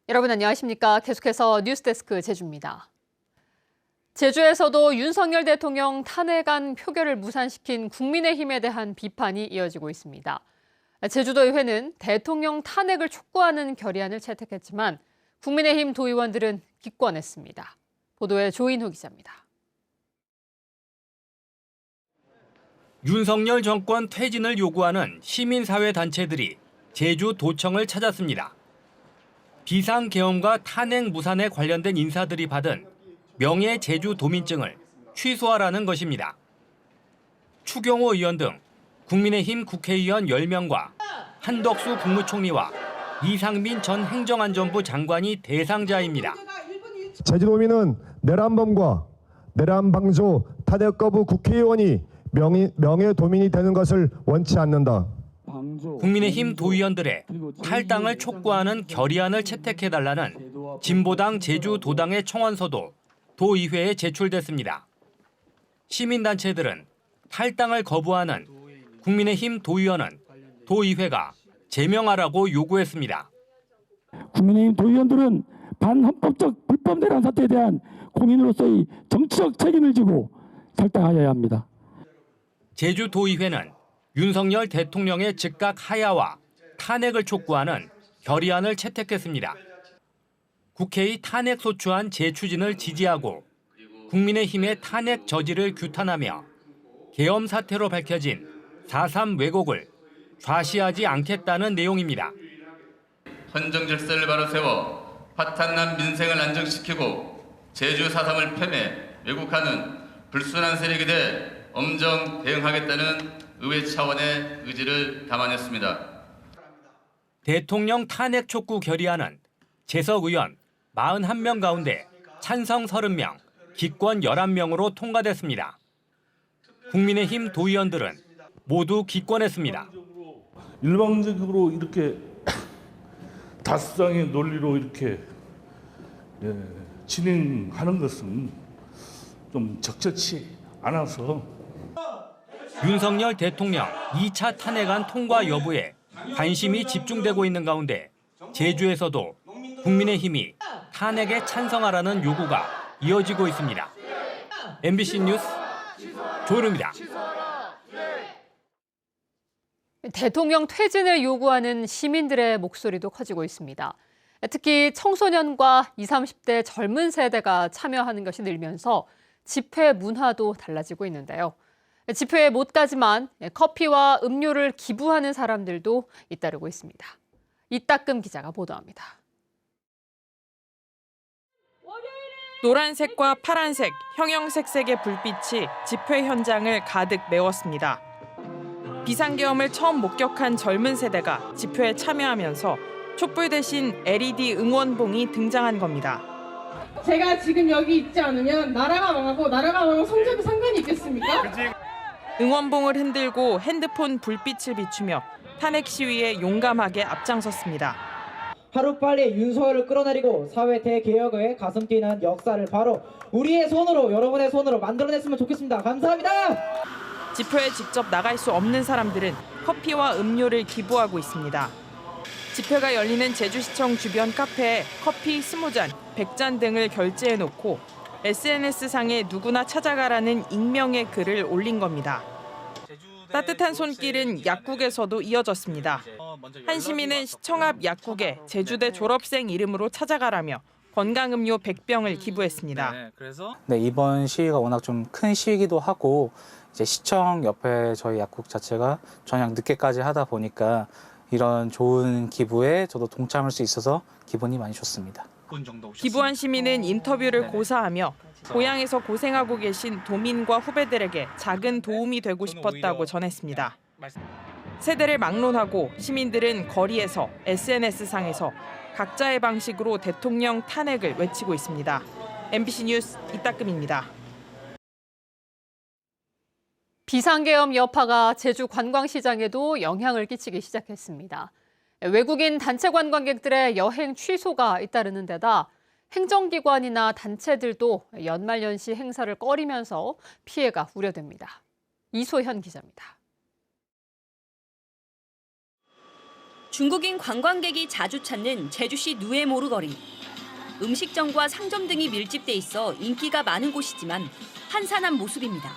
여러분 안녕하십니까? 계속해서 뉴스데스크 제주입니다. 제주에서도 윤석열 대통령 탄핵안 표결을 무산시킨 국민의힘에 대한 비판이 이어지고 있습니다. 제주도의회는 대통령 탄핵을 촉구하는 결의안을 채택했지만 국민의힘 도의원들은 기권했습니다. 보도에 조인호 기자입니다. 윤석열 정권 퇴진을 요구하는 시민사회단체들이 제주도청을 찾았습니다. 비상계엄과 탄핵 무산에 관련된 인사들이 받은 명예 제주도민증을 취소하라는 것입니다. 추경호 의원 등 국민의힘 국회의원 10명과 한덕수 국무총리와 이상민 전 행정안전부 장관이 대상자입니다. 제주도민은 내란범과 내란방조 탄핵 거부 국회의원이 명예도민이 되는 것을 원치 않는다. 국민의힘 도의원들의 탈당을 촉구하는 결의안을 채택해달라는 진보당 제주도당의 청원서도 도의회에 제출됐습니다. 시민단체들은 탈당을 거부하는 국민의힘 도의원은 도의회가 제명하라고 요구했습니다. 국민의힘 도의원들은 반헌법적 불법 내란 사태에 대한 공인으로서의 정치적 책임을 지고 탈당하여야 합니다. 제주도의회는 윤석열 대통령의 즉각 하야와 탄핵을 촉구하는 결의안을 채택했습니다. 국회의 탄핵 소추안 재추진을 지지하고 국민의힘의 탄핵 저지를 규탄하며 계엄 사태로 밝혀진 4.3 왜곡을 좌시하지 않겠다는 내용입니다. 헌정 질서를 바로 세워 파탄난 민생을 안정시키고 제주 4.3을 폄훼, 왜곡하는 불순한 세력에 대해 엄정 대응하겠다는 의회 차원의 의지를 담아냈습니다. 대통령 탄핵 촉구 결의안은 재석 의원 41명 가운데 찬성 30명, 기권 11명으로 통과됐습니다. 국민의힘 도의원들은 모두 기권했습니다. 일방적으로 이렇게 다수당의 논리로 이렇게 진행하는 것은 좀 적절치 않아서 윤석열 대통령 2차 탄핵안 통과 여부에 관심이 집중되고 있는 가운데 제주에서도 국민의힘이 탄핵에 찬성하라는 요구가 이어지고 있습니다. MBC 뉴스 조은우입니다. 대통령 퇴진을 요구하는 시민들의 목소리도 커지고 있습니다. 특히 청소년과 20, 30대 젊은 세대가 참여하는 것이 늘면서 집회 문화도 달라지고 있는데요. 집회에 못 가지만 커피와 음료를 기부하는 사람들도 잇따르고 있습니다. 이따금 기자가 보도합니다. 노란색과 파란색, 형형색색의 불빛이 집회 현장을 가득 메웠습니다. 비상계엄을 처음 목격한 젊은 세대가 집회에 참여하면서 촛불 대신 LED 응원봉이 등장한 겁니다. 제가 지금 여기 있지 않으면 나라가 망하고 성적이 상관이 있겠습니까? 응원봉을 흔들고 핸드폰 불빛을 비추며 탄핵 시위에 용감하게 앞장섰습니다. 하루빨리 윤석열을 끌어내리고 사회 대개혁의 가슴 뛰는 역사를 바로 우리의 손으로, 여러분의 손으로 만들어냈으면 좋겠습니다. 감사합니다. 집회에 직접 나갈 수 없는 사람들은 커피와 음료를 기부하고 있습니다. 집회가 열리는 제주시청 주변 카페에 커피 20잔, 100잔 등을 결제해놓고 SNS상에 누구나 찾아가라는 익명의 글을 올린 겁니다. 따뜻한 손길은 약국에서도 이어졌습니다. 한 시민은 시청 앞 약국에 제주대 졸업생 이름으로 찾아가라며 건강음료 100병을 기부했습니다. 네, 이번 시위가 워낙 좀 큰 시위이기도 하고 이제 시청 옆에 저희 약국 자체가 저녁 늦게까지 하다 보니까 이런 좋은 기부에 저도 동참할 수 있어서 기분이 많이 좋습니다. 기부한 시민은 인터뷰를 고사하며 고향에서 고생하고 계신 도민과 후배들에게 작은 도움이 되고 싶었다고 전했습니다. 세대를 막론하고 시민들은 거리에서 SNS상에서 각자의 방식으로 대통령 탄핵을 외치고 있습니다. MBC 뉴스 이따금입니다. 비상계엄 여파가 제주 관광시장에도 영향을 끼치기 시작했습니다. 외국인 단체 관광객들의 여행 취소가 잇따르는 데다 행정기관이나 단체들도 연말연시 행사를 꺼리면서 피해가 우려됩니다. 이소현 기자입니다. 중국인 관광객이 자주 찾는 제주시 누에모르거리. 음식점과 상점 등이 밀집돼 있어 인기가 많은 곳이지만 한산한 모습입니다.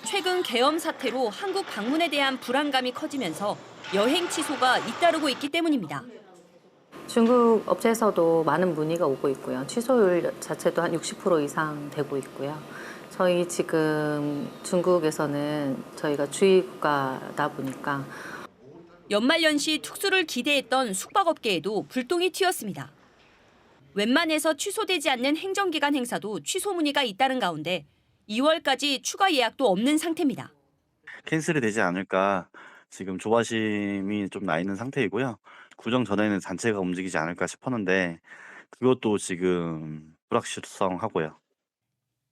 최근 계엄 사태로 한국 방문에 대한 불안감이 커지면서 여행 취소가 잇따르고 있기 때문입니다. 중국 업체에서도 많은 문의가 오고 있고요. 취소율 자체도 한 60% 이상 되고 있고요. 저희 지금 중국에서는 저희가 주의국가다 보니까 연말연시 특수를 기대했던 숙박업계에도 불똥이 튀었습니다. 웬만해서 취소되지 않는 행정기관 행사도 취소 문의가 잇따른 가운데 2월까지 추가 예약도 없는 상태입니다. 캔슬이 되지 않을까 지금 조바심이 좀 나 있는 상태이고요. 구정 전에는 단체가 움직이지 않을까 싶었는데 그것도 지금 불확실성하고요.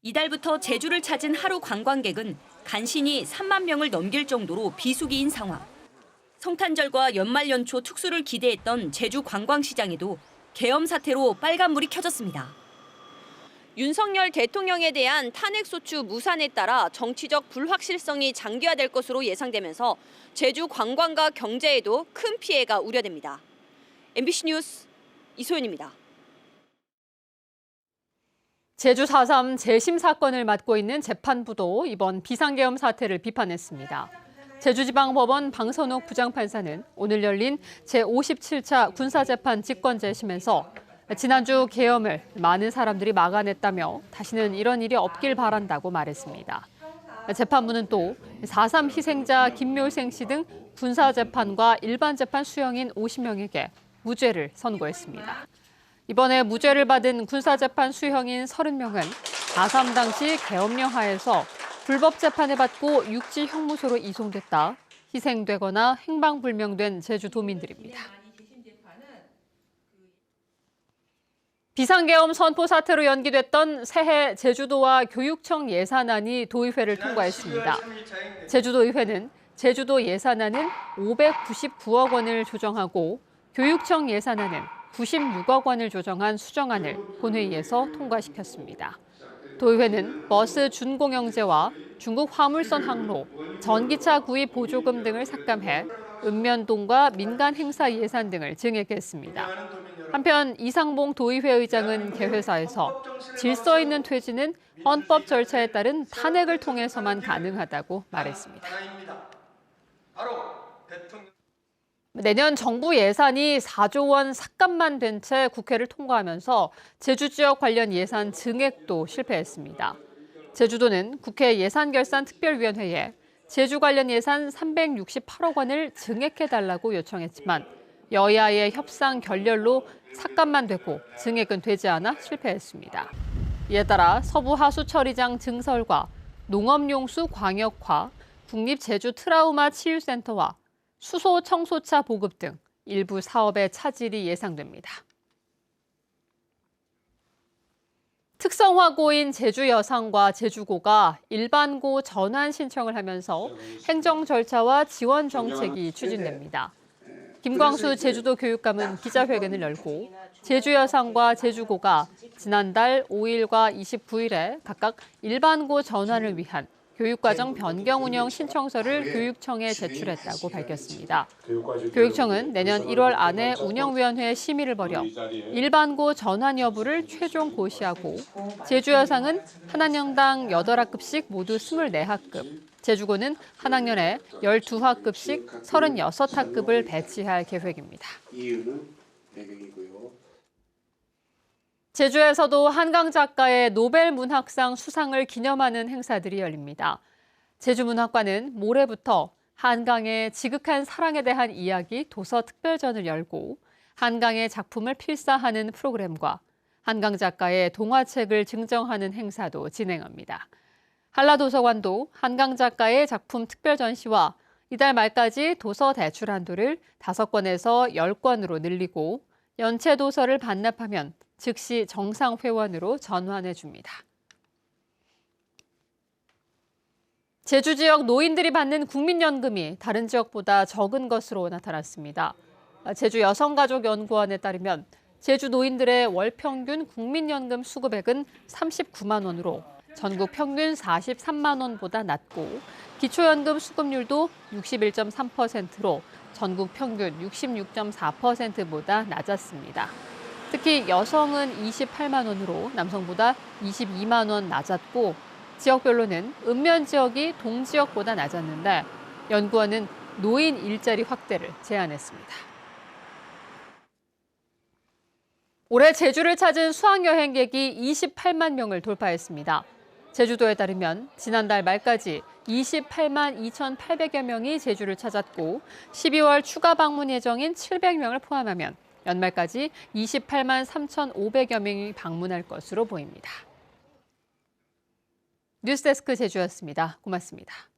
이달부터 제주를 찾은 하루 관광객은 간신히 3만 명을 넘길 정도로 비수기인 상황. 성탄절과 연말연초 특수를 기대했던 제주 관광시장에도 계엄 사태로 빨간불이 켜졌습니다. 윤석열 대통령에 대한 탄핵소추 무산에 따라 정치적 불확실성이 장기화될 것으로 예상되면서 제주 관광과 경제에도 큰 피해가 우려됩니다. MBC 뉴스 이소연입니다. 제주 4.3 재심 사건을 맡고 있는 재판부도 이번 비상계엄 사태를 비판했습니다. 제주지방법원 방선옥 부장판사는 오늘 열린 제57차 군사재판 직권재심에서 지난주 계엄을 많은 사람들이 막아냈다며 다시는 이런 일이 없길 바란다고 말했습니다. 재판부는 또 4.3 희생자 김묘생 씨 등 군사재판과 일반재판 수형인 50명에게 무죄를 선고했습니다. 이번에 무죄를 받은 군사재판 수형인 30명은 4.3 당시 계엄령 하에서 불법 재판을 받고 육지형무소로 이송됐다 희생되거나 행방불명된 제주도민들입니다. 비상계엄 선포 사태로 연기됐던 새해 제주도와 교육청 예산안이 도의회를 통과했습니다. 제주도의회는 제주도 예산안은 599억 원을 조정하고 교육청 예산안은 96억 원을 조정한 수정안을 본회의에서 통과시켰습니다. 도의회는 버스 준공영제와 중국 화물선 항로, 전기차 구입 보조금 등을 삭감해 읍면동과 민간 행사 예산 등을 증액했습니다. 한편 이상봉 도의회 의장은 개회사에서 질서 있는 퇴진은 헌법 절차에 따른 탄핵을 통해서만 가능하다고 말했습니다. 내년 정부 예산이 4조 원 삭감만 된 채 국회를 통과하면서 제주 지역 관련 예산 증액도 실패했습니다. 제주도는 국회 예산결산특별위원회에 제주 관련 예산 368억 원을 증액해달라고 요청했지만 여야의 협상 결렬로 삭감만 되고 증액은 되지 않아 실패했습니다. 이에 따라 서부 하수처리장 증설과 농업용수 광역화, 국립제주트라우마 치유센터와 수소 청소차 보급 등 일부 사업의 차질이 예상됩니다. 특성화고인 제주여상과 제주고가 일반고 전환 신청을 하면서 행정 절차와 지원 정책이 추진됩니다. 김광수 제주도 교육감은 기자회견을 열고 제주여상과 제주고가 지난달 5일과 29일에 각각 일반고 전환을 위한 교육과정 변경 운영 신청서를 교육청에 제출했다고 밝혔습니다. 교육청은 내년 1월 안에 운영위원회 심의를 벌여 일반고 전환 여부를 최종 고시하고 제주여상은 한 학년당 8학급씩 모두 24학급, 제주고는 한 학년에 12학급씩 36학급을 배치할 계획입니다. 제주에서도 한강 작가의 노벨 문학상 수상을 기념하는 행사들이 열립니다. 제주문학관은 모레부터 한강의 지극한 사랑에 대한 이야기 도서 특별전을 열고 한강의 작품을 필사하는 프로그램과 한강 작가의 동화책을 증정하는 행사도 진행합니다. 한라도서관도 한강 작가의 작품 특별 전시와 이달 말까지 도서 대출 한도를 5권에서 10권으로 늘리고 연체 도서를 반납하면 즉시 정상 회원으로 전환해 줍니다. 제주 지역 노인들이 받는 국민연금이 다른 지역보다 적은 것으로 나타났습니다. 제주 여성가족연구원에 따르면 제주 노인들의 월 평균 국민연금 수급액은 39만 원으로 전국 평균 43만 원보다 낮고 기초연금 수급률도 61.3%로 전국 평균 66.4%보다 낮았습니다. 특히 여성은 28만 원으로 남성보다 22만 원 낮았고 지역별로는 읍면 지역이 동지역보다 낮았는데 연구원은 노인 일자리 확대를 제안했습니다. 올해 제주를 찾은 수학여행객이 28만 명을 돌파했습니다. 제주도에 따르면 지난달 말까지 28만 2,800여 명이 제주를 찾았고 12월 추가 방문 예정인 700명을 포함하면 연말까지 28만 3,500여 명이 방문할 것으로 보입니다. 뉴스데스크 제주였습니다. 고맙습니다.